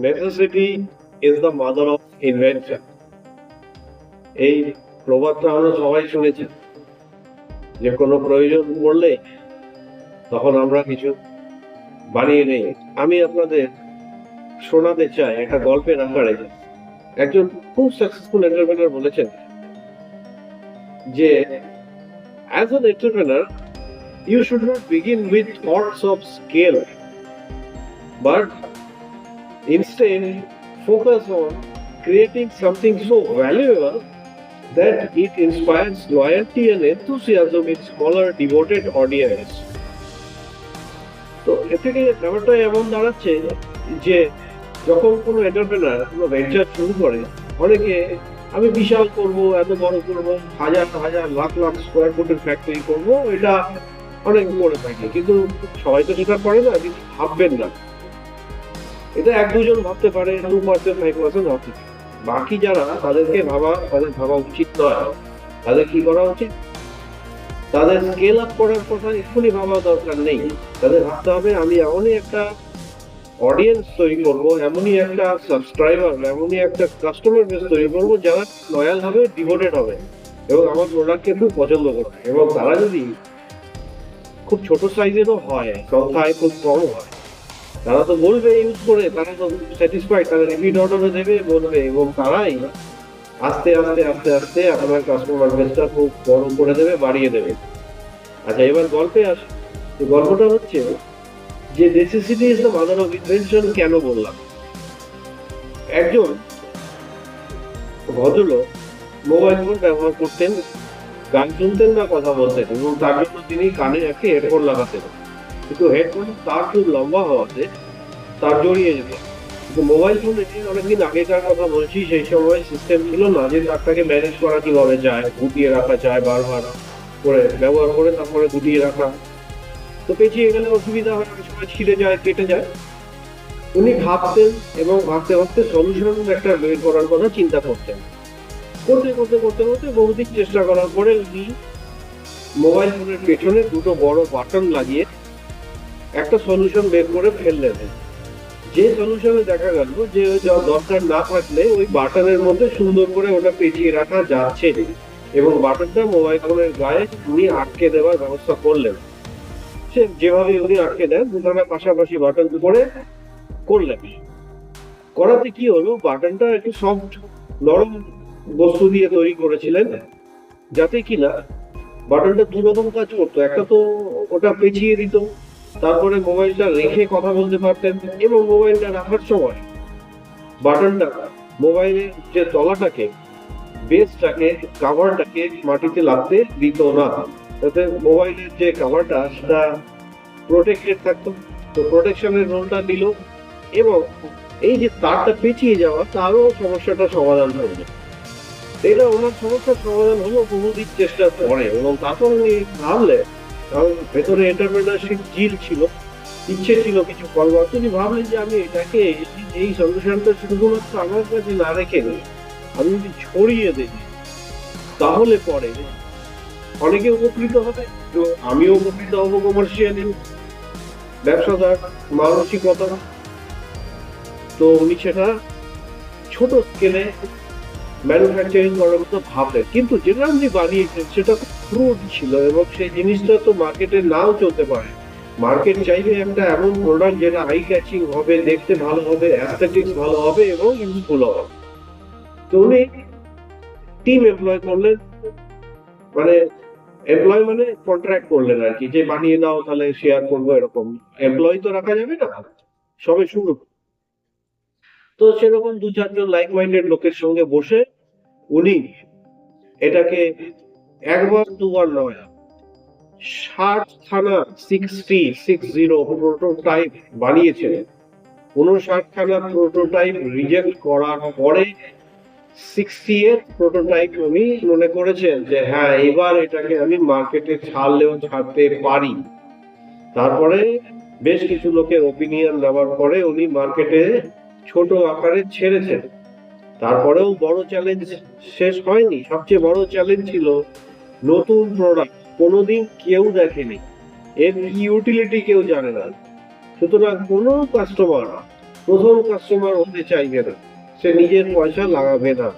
Necessity is the mother of invention. এই প্রবাদটা আমরা সবাই শুনেছি, যে কোনো প্রয়োজন পড়লে তখন আমরা কিছু বানিয়ে নেই। আমি আপনাদের শোনাতে চাই একটা গল্পের আকারে। একজন খুব সাকসেসফুল এন্টারপ্রেনার বলেছেন যে as an entrepreneur you should not begin with thoughts of scale, but instead focus on creating something so valuable that it inspires loyalty and enthusiasm in smaller devoted audience. তো এ থেকে ব্যাপারটা এমন দাঁড়াচ্ছে যে যখন কোনো এন্টারপ্রেনার কোনো ভেঞ্চার শুরু করে, অনেকে আমি বিশাল করব, এত বড় করব, হাজার হাজার লাখ লাখ স্কোয়ার ফুটের ফ্যাক্টরি করব, এটা অনেক করে থাকে, কিন্তু সবাই তো সেটা করে না। কিন্তু ভাববেন না, এটা এক দুজন ভাবতে পারে, 2% 5% ভাবতে পারে। বাকি যারা তাদের ভাবা উচিত নয়। তাদের কি করা উচিত? তাদের স্কেল আপ করার কথা এক্ষুনি ভাবা দরকার নেই। তাদের ভাবতে হবে আমি এমনই একটা অডিয়েন্স তৈরি করব, এমনই একটা সাবস্ক্রাইবার, এমনই একটা কাস্টমার বেস তৈরি করবো যারা লয়াল হবে, ডিভোটেড হবে এবং আমার প্রোডাক্টকে খুব পছন্দ করবে। এবং তারা যদি খুব ছোট সাইজেরও হয়, সংখ্যায় খুব কম হয়, তারা তো বলবে ইউজ করে, তারা তো স্যাটিসফাইড, তারা রিপিট অর্ডারও দেবে, বলবে, এবং তারাই আস্তে আস্তে আস্তে আস্তে আপনার কাস্টমার বেসটা খুব বড় করে দেবে, বাড়িয়ে দেবে। আচ্ছা, এবার গল্পে আসে। গল্পটা হচ্ছে যে necessity is the mother of invention কেন বললাম। একজন ভদ্রলোক মোবাইল ফোন ব্যবহার করতেন, গান শুনতেন বা কথা বলতেন, এবং তার জন্য তিনি কানে একটি হেডফোন লাগাতেন। কিন্তু হেডফোন তার খুব লম্বা হওয়াতে তার জড়িয়ে যেত। কিন্তু মোবাইল ফোনে অনেকদিন আগেকার কথা বলছি, সেই সময় সিস্টেম ছিল না যে তারটাকে ম্যানেজ করা কিভাবে যায়, গুটিয়ে রাখা যায়, বারবার করে ব্যবহার করে তারপরে গুটিয়ে রাখা। তো পেঁচিয়ে গেলে অসুবিধা হয়, অনেক সময় ছিঁড়ে যায়, কেটে যায়। উনি ভাবতেন এবং ভাবতে ভাবতে সলিউশন একটা বের করার কথা চিন্তা করতেন। করতে করতে করতে করতে বহুদিন চেষ্টা করার পরে উনি মোবাইল ফোনের পেছনে দুটো বড় বাটন লাগিয়ে একটা সলিউশন বের করে ফেললেন। যে সলিউশনে দেখা গেল যে যা দরকার না থাকলে ওই বাটনের মধ্যে সুন্দর করে ওটা পেঁচিয়ে রাখা যাচ্ছে, এবং বাটনটা মোবাইল ফোনের গায়ে উনি আটকে দেওয়ার ব্যবস্থা করলেন। সে যেভাবে উনি আটকে দেন, দুটানা পাশাপাশি বাটন করে করলেন। করাতে কি হলো, বাটনটা একটু সফট, নরম বস্তু দিয়ে তৈরি করেছিলেন, যাতে কিনা বাটনটা দুরকম কাজ করতো। একটা তো ওটা পেঁচিয়ে দিত, তারপরে মোবাইলটা রেখে কথা বলতে পারতেন, এবং মোবাইলটা রাখার সময় বাটনটা মোবাইলের যে তলাটাকে, বেসটাকে, কাভারটাকে মাটিতে লাগতে দিত না, তাতে মোবাইলের যে কাভারটা সেটা প্রোটেক্টেড থাকতো। তো প্রোটেকশনের রোলটা নিল, এবং এই যে তারটা পেঁচিয়ে যাওয়া, তারও সমস্যাটা সমাধান হলো। এটা ওনার সমস্যার সমাধান হলো বহুদিন চেষ্টার পরে। এবং তারপর উনি ভাবলেন, কারণ ভেতরে এন্টারপ্রেনারশিপ জিল ছিল, ইচ্ছে ছিল কিছু করবার, তিনি ভাবলেন যে আমি এটাকে, এই সলিউশনটা শুধুমাত্র আমার কাছে না রেখে আমি যদি ছড়িয়ে দিই, তাহলে পরে অনেকে উপকৃত হবে, তো আমিও উপকৃত হবো। কমার্শিয়ালি ব্যবসাদার মানসিকতা। তো উনি সেটা ছোট স্কেলে ম্যানুফ্যাকচারিং করার মতো ভাবলেন, কিন্তু যেটা উনি বানিয়েছেন সেটা ক্রুড ছিল, এবং সেই জিনিসটা তো মার্কেটে নাও চলতে পারে। মার্কেট চাইবে একটা এমন প্রোডাক্ট যেটা আই ক্যাচিং হবে, দেখতে ভালো হবে, অ্যাস্থেটিক্স ভালো হবে এবং ইউজফুল হবে। তো উনি টিম এমপ্লয় করলেন, মানে এমপ্লয় মানে কন্ট্রাক্ট করলেন আর কি, যে বানিয়ে দাও তাহলে শেয়ার করবো, এরকম। এমপ্লয় তো রাখা যাবে না, সবে শুরু। তো সেরকম দু চারজন লাইক মাইন্ডেড লোকের সঙ্গে বসে উনি এটাকে একবার দুবার নয়, 60খানা 60 প্রোটোটাইপ বানিয়েছেন। 59খানা প্রোটোটাইপ রিজেক্ট করার পরে 60th প্রোটোটাইপ উনি মনে করেছেন যে হ্যাঁ, এবার এটাকে আমি মার্কেটে ছাড়তে পারি। তারপরে বেশ কিছু লোকের ওপিনিয়ন নেওয়ার পরে উনি মার্কেটে ছোট আকারে ছেড়েছেন। তারপরেও বড় চ্যালেঞ্জ শেষ হয়নি। সবচেয়ে বড় চ্যালেঞ্জ ছিল নতুন প্রোডাক্ট, কোনোদিন কেউ দেখেনি, এর ইউটিলিটি কেউ জানে না। সুতরাং কোনো কাস্টমার প্রথম কাস্টমার হতে চাইবে না, সে নিজের পয়সা লাগাবে না।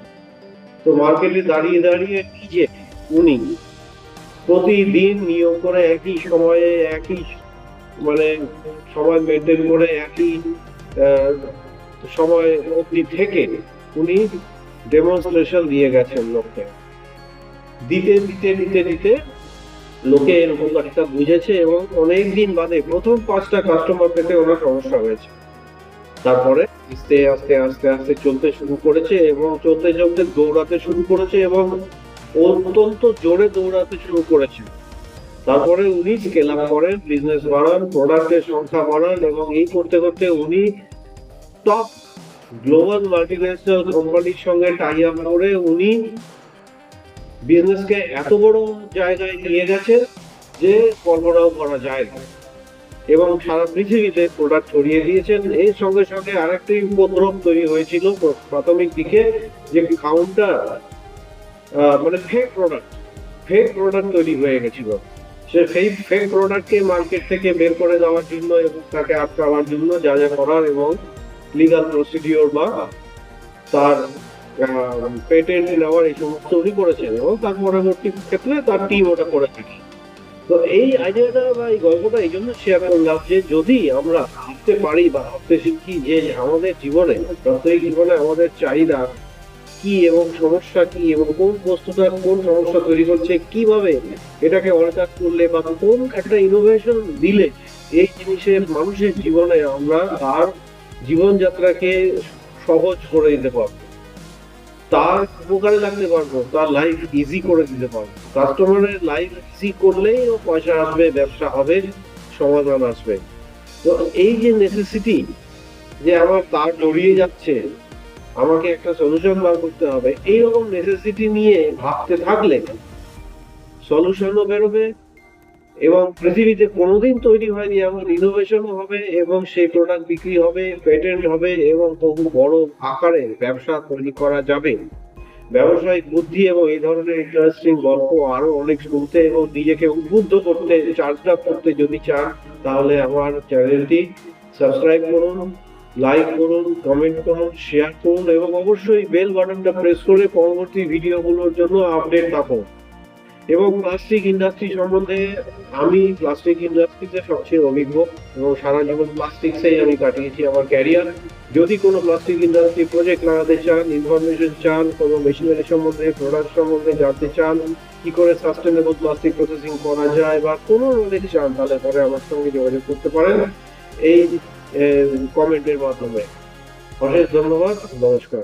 তো মার্কেটে দাঁড়িয়ে দাঁড়িয়ে নিজে উনি প্রতিদিন নিয়োগ করে একই সময়ে একই মানে সময় মেনটেন করে একই আহ, সময় অবধি থেকে উনি ডেমনস্ট্রেশন দিয়ে গেছেন লোককে। দিতে দিতে দিতে দিতে লোকে এর উপকারিতা বুঝেছে এবং অনেক দিন বাদে প্রথম 5টা কাস্টমার পেতে ওনার সমস্যা হয়েছে। তারপরে আস্তে আস্তে আস্তে আস্তে চলতে শুরু করেছে এবং চলতে চলতে দৌড়াতে শুরু করেছে এবং অত্যন্ত জোরে দৌড়াতে শুরু করেছে। তারপরে উনি স্কেল আপ করেন, বিজনেস বাড়ান, প্রোডাক্টের সংখ্যা বাড়ান এবং এই করতে করতে উনি টপ গ্লোবাল মাল্টিন্যাশনাল কোম্পানির সঙ্গে টাই আপ করে উনি বিজনেসকে এত বড় জায়গায় নিয়ে গেছে যে কল্পনাও করা যায় না এবং সারা পৃথিবীতে প্রোডাক্ট ছড়িয়ে দিয়েছেন। এর সঙ্গে সঙ্গে আরেকটি উপদ্রব তৈরি হয়েছিল প্রাথমিক দিকে, যে কাউন্টার মানে ফেক প্রোডাক্ট তৈরি হয়ে গেছিল। সে ফেক প্রোডাক্টকে মার্কেট থেকে বের করে দেওয়ার জন্য এবং তাকে আটকাবার জন্য যা যা করার এবং লিগাল প্রসিডিওর বা তার পেটেন্ট নেওয়ার এই সমস্ত উনি করেছেন এবং তার পরবর্তী ক্ষেত্রে তার টিম ওটা করে থাকে। তো এই আইডিয়াটা বা এই গল্পটা এই জন্য শেয়ার করলাম যে যদি আমরা ভাবতে পারি বা ভাবতে শিখি যে আমাদের জীবনে, প্রত্যেক জীবনে আমাদের চাহিদা কি এবং সমস্যা কি এবং কোন বস্তুটা কোন সমস্যা তৈরি করছে, কিভাবে এটাকে অল্টার করলে বা কোন একটা ইনোভেশন দিলে এই জিনিসের মানুষের জীবনে আমরা তার জীবনযাত্রাকে সহজ করে দিতে পারবো, তার উপকারে লাগতে পারবো, তার লাইফ ইজি করে দিতে পারবো। কাস্টমারের লাইফ ইজি করলেই ও পয়সা আসবে, ব্যবসা হবে, সমাধান আসবে। তো এই যে নেসেসিটি যে আমার তার জড়িয়ে যাচ্ছে, আমাকে একটা সলিউশন বার করতে হবে, এইরকম নেসেসিটি নিয়ে ভাবতে থাকলে সলিউশনও বেরোবে এবং পৃথিবীতে কোনোদিন তৈরি হয়নি এমন ইনোভেশনও হবে এবং সেই প্রোডাক্ট বিক্রি হবে, পেটেন্ট হবে এবং বহু বড় আকারে ব্যবসা তৈরি করা যাবে। ব্যবসায়িক বুদ্ধি এবং এই ধরনের ইন্টারেস্টিং গল্প আরো অনেক শুনতে এবং নিজেকে উদ্বুদ্ধ করতে, চার্জ আপ করতে যদি চান তাহলে আমার চ্যানেলটি সাবস্ক্রাইব করুন, লাইক করুন, কমেন্ট করুন, শেয়ার করুন এবং অবশ্যই বেল বাটনটা প্রেস করে পরবর্তী ভিডিওগুলোর জন্য আপডেট থাকুন। এবং প্লাস্টিক ইন্ডাস্ট্রি সম্বন্ধে, আমি প্লাস্টিক ইন্ডাস্ট্রিতে সবচেয়ে অভিজ্ঞ এবং সারা জীবন প্লাস্টিক্সেই আমি কাটিয়েছি আমার ক্যারিয়ার। যদি কোনো প্লাস্টিক ইন্ডাস্ট্রি প্রজেক্ট লাগাতে চান, ইনফরমেশন চান, কোনো মেশিনারি সম্বন্ধে, প্রোডাক্ট সম্বন্ধে জানতে চান, কি করে সাস্টেনেবল প্লাস্টিক প্রসেসিং করা যায় বা কোনো নলেজ চান, তাহলে পরে আমার সঙ্গে যোগাযোগ করতে পারেন এই কমেন্টের মাধ্যমে। অশেষ ধন্যবাদ, নমস্কার।